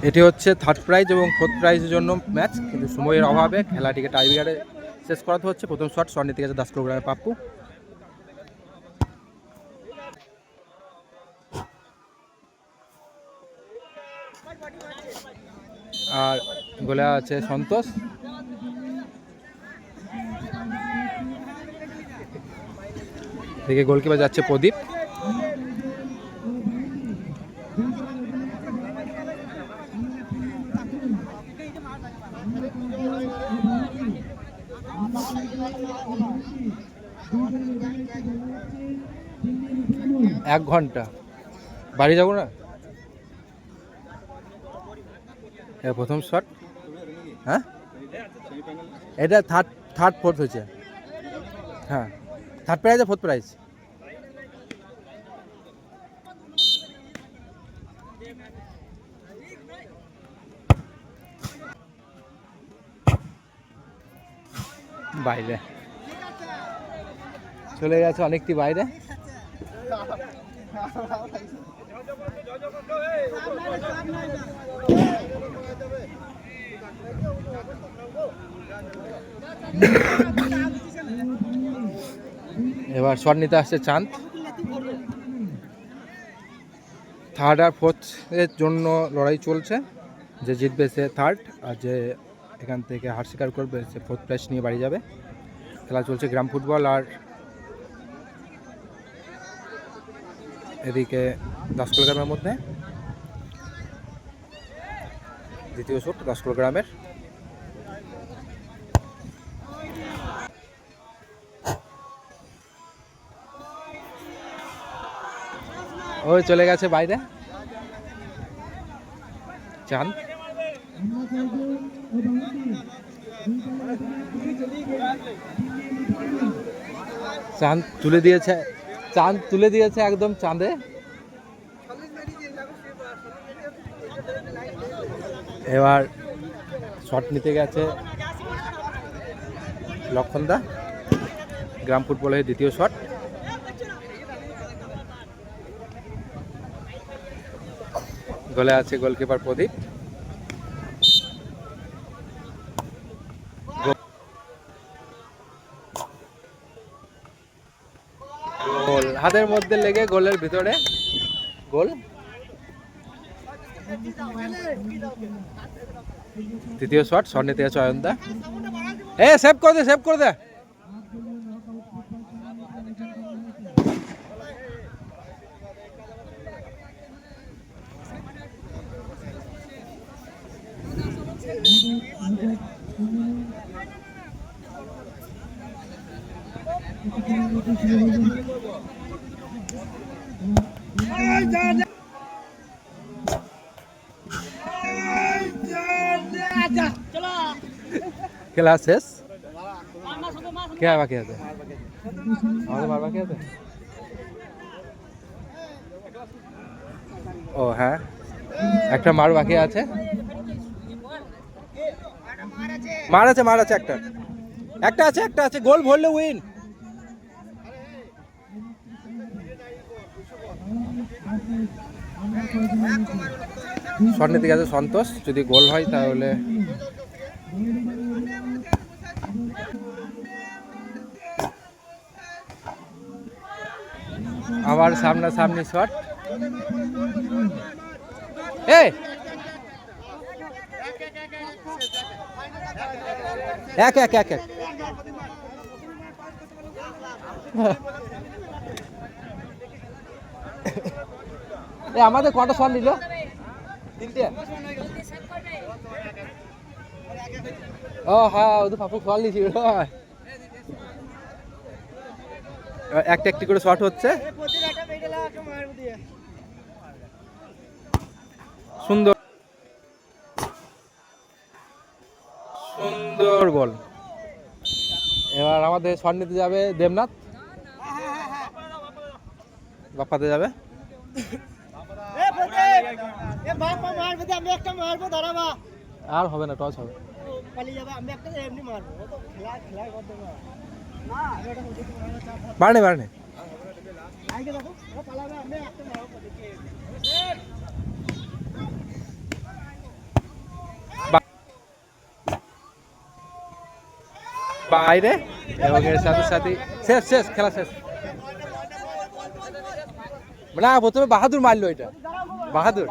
এটি হচ্ছে third prize এবং ফোর্থ প্রাইজের জন্য ম্যাচ, কিন্তু সময়ের অভাবে খেলাটিকে টাইব্রেকারে শেষ করাতে হচ্ছে। প্রথম শট নিতে গেছে 10 কিলোগ্রামের পাপ্পু। আর গোলে আছে সন্তোষ। দিকে গোলকিপার যাচ্ছে প্রদীপ। এক ঘন্টা বাড়ি যাবো না। প্রথম শট, হ্যাঁ এটা থার্ড ফোর্থ হয়েছে। হ্যাঁ, থার্ড প্রাইজ আর ফোর্থ প্রাইজ। বাইরে চলে গেছে অনেকটি বাইরে। এবার শট নিতে আসছে চাঁদ। থার্ড আর ফোর্থ এর জন্য লড়াই চলছে। যে জিতবে সে থার্ড, আর যে এখান থেকে হার স্বীকার করবে সে ফোর্থ প্রাইজ নিয়ে বাড়ি যাবে। খেলা চলছে গ্রাম ফুটবল। আর এদিকে 10 কিলোগ্রামের মধ্যে দ্বিতীয় শট 10 কিলোগ্রামের। ওই চলে গেছে বাইরে চাঁদ। চাঁদ তুলে দিয়েছে একদম চাঁদে। এবার শট নিতে গেছে লক্ষণদা। গ্রাম ফুটবলের দ্বিতীয় শট। গোলে আছে গোলকিপার প্রদীপ। গোল হাতের মধ্যে লেগে গোলের ভিতরে গোল। তৃতীয় শট নিতে গেছে অয়নদা। সেভ করে দে। খেলা শেষ। কে বাকি আছে? আমাদের মার বাকি আছে। ও হ্যাঁ, একটা মার বাকি আছে। মার আছে একটা আছে। গোল ভরলে উইন। শট নিতে গেছে সন্তোষ। যদি গোল হয় তাহলে আবার সামনাসামনি শট। এক আমাদের কটা শট নিল? 3টে। ও হ্যাঁ, ওদের পাপু ফল নিয়েছিল। একটা একটি করে শট হচ্ছে। সুন্দর গোল। এবার আমাদের শট নিতে যাবে দেবনাথ। বাপ্পাতে যাবে। আর হবে না, টস হবে। বাড়নে বাইরে এবং এর সাথে সাথে শেষ শেষ খেলা শেষ। না প্রথমে বাহাদুর মারলো, এটা বাহাদুর।